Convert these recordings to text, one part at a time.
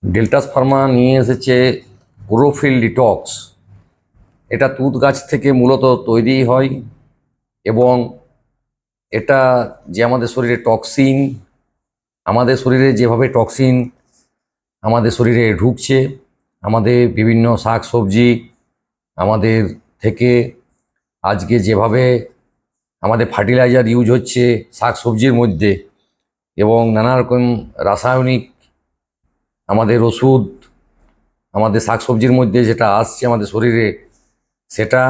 ডেল্টাস Pharma নিয়ে এসেছে chlorophyll detox. এটা তুঁত গাছ থেকে মূলত তৈরি হয় এবং এটা যে আমাদের শরীরে টক্সিন, আমাদের শরীরে যেভাবে টক্সিন আমাদের শরীরে ঢুকছে, আমাদের বিভিন্ন শাক সবজি আমাদের থেকে আজকে যেভাবে আমাদের ফার্টিলাইজার ইউজ হচ্ছে শাক সবজির মধ্যে এবং নানা রকম রাসায়নিক আমাদের ওষুধ আমাদের শাকসবজির মধ্যে যেটা আসছে আমাদের শরীরে, সেটা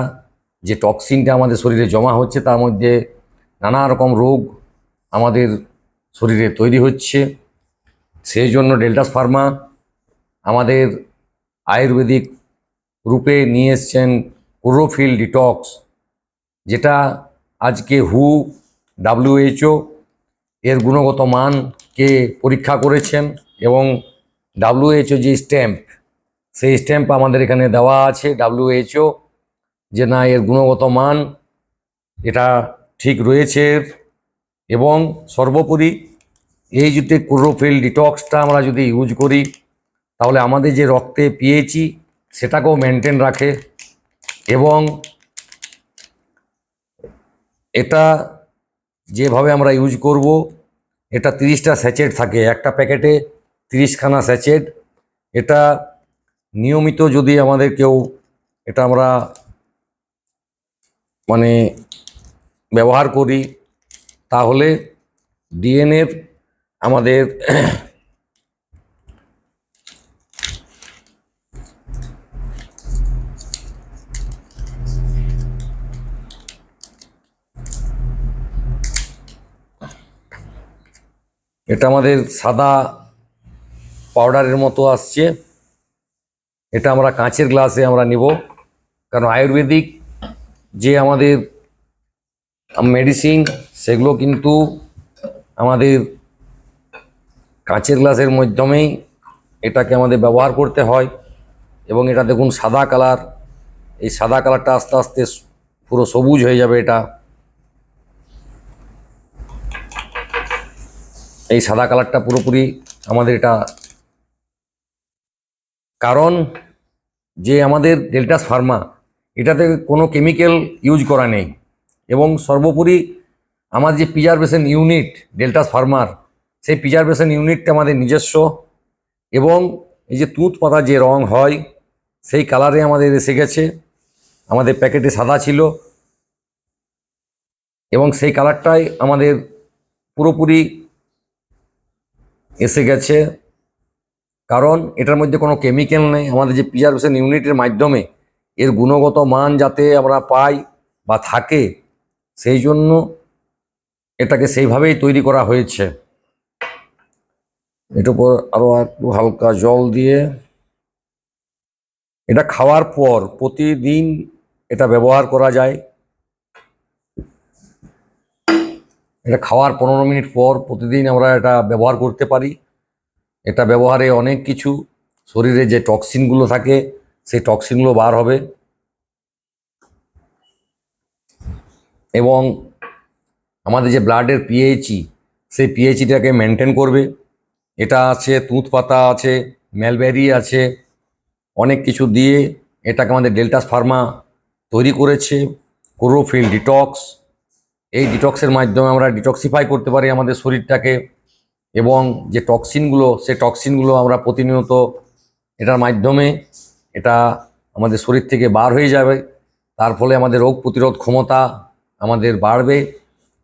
যে টক্সিনটা আমাদের শরীরে জমা হচ্ছে তার মধ্যে নানা রকম রোগ আমাদের শরীরে তৈরি হচ্ছে। সেই জন্য ডেল্টাস ফার্মা আমাদের আয়ুর্বেদিক রূপে নিয়ে এসছেন ক্লোরোফিল ডিটক্স, যেটা আজকে WHO এর গুণগত মানকে পরীক্ষা করেছেন এবং WHO যে স্ট্যাম্প, সেই স্ট্যাম্প আমাদের এখানে দেওয়া আছে WHO যে না, এর গুণগত মান এটা ঠিক রয়েছে। এবং সর্বোপরি এই যদি ক্লোরোফিল ডিটক্সটা আমরা যদি ইউজ করি তাহলে আমাদের যে রক্তে পিএইচই সেটাকেও মেনটেন রাখে এবং এটা যেভাবে আমরা ইউজ করব, এটা 30টা স্যাচেট থাকে, একটা প্যাকেটে 30খানা স্যাচেট। এটা নিয়মিত যদি আমাদের কেউ এটা আমরা ব্যবহার করি তাহলে ডিএনএর আমাদের এটা আমাদের সাদা পাউডারের মতো আসছে। এটা আমরা কাঁচের গ্লাসে আমরা নিব, কারণ আয়ুর্বেদিক যে আমাদের মেডিসিন সেগুলো কিন্তু আমাদের কাঁচের গ্লাসের মাধ্যমেই এটাকে আমাদের ব্যবহার করতে হয়। এবং এটা দেখুন সাদা কালার, এই সাদা কালারটা আস্তে আস্তে পুরো সবুজ হয়ে যাবে। এটা এই সাদা কালারটা পুরোপুরি আমাদের এটা, কারণ যে আমাদের ডেল্টাস ফার্মা এটাতে কোনো কেমিক্যাল ইউজ করা নেই এবং সর্বোপরি আমার যে প্রিজারভেশন ইউনিট ডেল্টাস ফার্মার, সেই প্রিজারভেশন ইউনিটটা আমাদের নিজস্ব এবং এই যে তুঁত পাতা যে রং হয় সেই কালারে আমাদের এসে গেছে। আমাদের প্যাকেটে সাদা ছিল এবং সেই কালারটাই আমাদের পুরোপুরি এসে গেছে, কারণ এটার মধ্যে কোনো কেমিক্যাল নেই। আমাদের যে প্রিজারভেশন ইউনিটের মাধ্যমে এর গুণগত মান যাতে আমরা পাই বা থাকে, সেই জন্য এটাকে সেইভাবেই তৈরি করা হয়েছে। এটার উপর আরও একটু হালকা জল দিয়ে এটা খাওয়ার পর প্রতিদিন এটা ব্যবহার করা যায়। এটা খাওয়ার 15 মিনিট পর প্রতিদিন আমরা এটা ব্যবহার করতে পারি। এটা ব্যবহারে অনেক কিছু শরীরে যে টক্সিনগুলো থাকে সেই টক্সিনগুলো বার হবে এবং আমাদের যে ব্লাডের পিএইচই, সেই পিএইচইটাকে মেনটেন করবে। এটা আছে তুঁত পাতা আছে, ম্যালবেরি আছে, অনেক কিছু দিয়ে এটাকে আমাদের ডেল্টাস ফার্মা তৈরি করেছে ক্লোরোফিল ডিটক্স। এই ডিটক্সের মাধ্যমে আমরা ডিটক্সিফাই করতে পারি আমাদের শরীরটাকে এবং যে টক্সিনগুলো, সেই টক্সিনগুলো আমরা প্রতিনিয়ত এটার মাধ্যমে এটা আমাদের শরীর থেকে বার হয়ে যাবে। তার ফলে আমাদের রোগ প্রতিরোধ ক্ষমতা আমাদের বাড়বে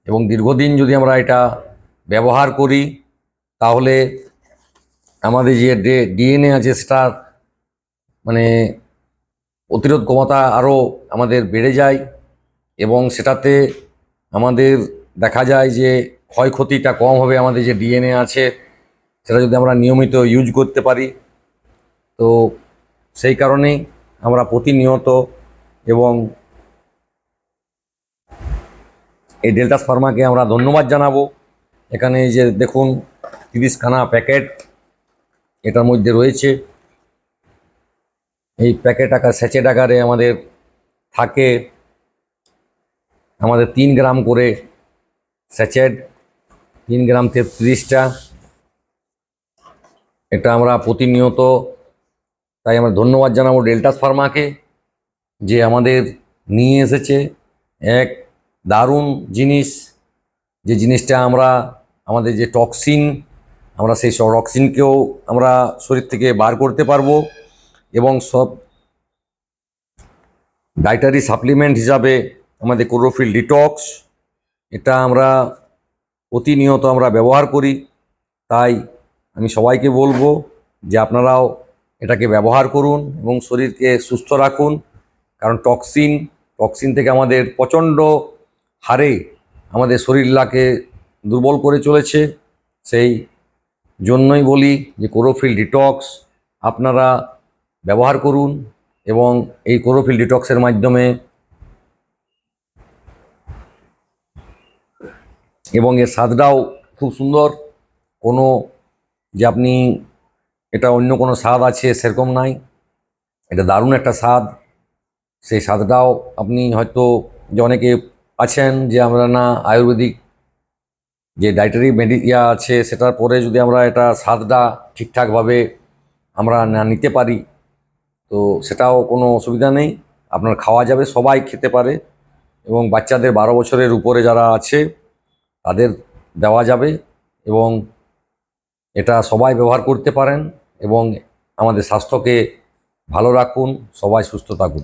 এবং দীর্ঘদিন যদি আমরা এটা ব্যবহার করি তাহলে আমাদের যে ডিএনএ আছে সেটার প্রতিরোধ ক্ষমতা আরও আমাদের বেড়ে যায় এবং সেটাতে আমাদের দেখা যায় যে ক্ষয়ক্ষতিটা কম হবে। আমাদের যে ডিএনএ আছে সেটা যদি আমরা নিয়মিত ইউজ করতে পারি, তো সেই কারণেই আমরা প্রতিনিয়ত এবং এই ডেল্টাস ফার্মাকে আমরা ধন্যবাদ জানাবো। এখানে এই যে দেখুন 30খানা প্যাকেট এটার মধ্যে রয়েছে। এই প্যাকেট আকার স্যাচেট আকারে আমাদের থাকে, আমাদের 3 গ্রাম করে স্যাচেট, 3 গ্রাম 33টা। এটা আমরা প্রতিনিয়ত, তাই আমরা ধন্যবাদ জানাবো ডেল্টাস ফার্মাকে যে আমাদের নিয়ে এসেছে এক দারুণ জিনিস, যে জিনিসটা আমরা আমাদের যে টক্সিন, আমরা সেই সব টক্সিনকেও আমরা শরীর থেকে বার করতে পারবো এবং সব ডায়েটারি সাপ্লিমেন্ট হিসাবে আমাদের ক্লোরোফিল ডিটক্স, এটা আমরা প্রতিনিয়ত আমরা ব্যবহার করি। তাই আমি সবাইকে বলবো যে আপনারাও এটাকে ব্যবহার করুন এবং শরীরকে সুস্থ রাখুন, কারণ টক্সিন থেকে আমাদের প্রচণ্ড হারে আমাদের শরীরটাকে দুর্বল করে চলেছে। সেই জন্যই বলি যে ক্লোরোফিল ডিটক্স আপনারা ব্যবহার করুন এবং এই ক্লোরোফিল ডিটক্সের মাধ্যমে এবং এর স্বাদটাও খুব সুন্দর, কোনো যে আপনি এটা অন্য কোনো স্বাদ আছে সেরকম নাই, এটা দারুণ একটা স্বাদ। সেই স্বাদটাও আপনি হয়তো, যে অনেকে আছেন যে আমরা না আয়ুর্বেদিক যে ডায়েটারি আছে সেটার পরে যদি আমরা এটা স্বাদটা ঠিকঠাকভাবে আমরা না নিতে পারি তো সেটাও কোনো অসুবিধা নেই, আপনার খাওয়া যাবে, সবাই খেতে পারে এবং বাচ্চাদের 12 বছরের উপরে যারা আছে তাদের দেওয়া যাবে এবং এটা সবাই ব্যবহার করতে পারেন এবং আমাদের স্বাস্থ্যকে ভালো রাখুন, সবাই সুস্থ থাকুন।